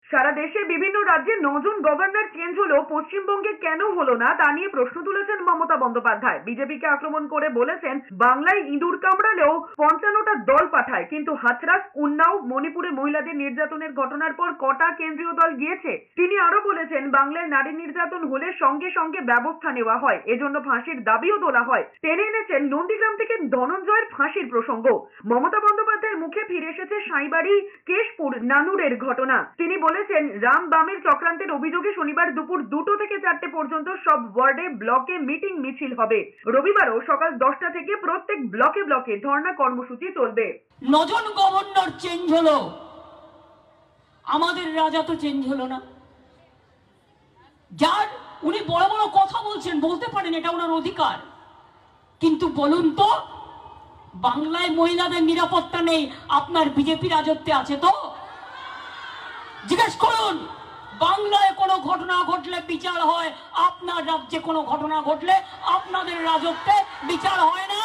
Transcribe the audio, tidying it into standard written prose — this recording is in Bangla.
সারা দেশে বিভিন্ন রাজ্যে 9 জন গভর্নর চেঞ্জ হলো, পশ্চিমবঙ্গে কেন হলো না তা নিয়ে প্রশ্ন তুলেছেন মমতা বন্দ্যোপাধ্যায়। বিজেপিকে আক্রমণ করে বলেছেন, বাংলায় ইঁদুর কামড়ালেও 55টা দল পাঠায়, কিন্তু হাথরাস, উন্নাও, মণিপুরে মহিলাদের নির্যাতনের ঘটনার পর কটা কেন্দ্রীয় দল গিয়েছে? তিনি আরো বলেছেন, বাংলায় নারী নির্যাতন হলে সঙ্গে সঙ্গে ব্যবস্থা নেওয়া হয়, এজন্য ফাঁসির দাবিও তোলা হয়। টেনে এনেছেন নন্দীগ্রাম থেকে ধনঞ্জয়ের ফাঁসির প্রসঙ্গ। মমতা বন্দ্যোপাধ্যায়ের মুখে ফিরে এসেছে সাঁইবাড়ি, কেশপুর, নানুরের ঘটনা। তিনি বলেছেন, রাম বামের চক্রান্তের অভিযোগে শনিবার দুপুর 2টো থেকে 4টে পর্যন্ত সব ওয়ার্ডে, ব্লকে মিটিং মিছিল হবে। রবিবারও সকাল 10টা থেকে প্রত্যেক ব্লকে ব্লকে ধর্ণা কর্মসূচি চলবে। 9 জন গভর্নর চেঞ্জ হলো, আমাদের রাজা তো চেঞ্জ হলো না। যার উনি বড় বড় কথা বলছেন, বলতে পারেন, এটা ওনার অধিকার, কিন্তু বলুন তো, বাংলায় মহিলাদের নিরাপত্তা নেই, আপনার বিজেপি রাজত্বে আছে তো? জিজ্ঞেস করুন, বাংলায় কোনো ঘটনা ঘটলে বিচার হয়, আপনার রাজ্যে কোনো ঘটনা ঘটলে আপনাদের রাজত্বে বিচার হয় না।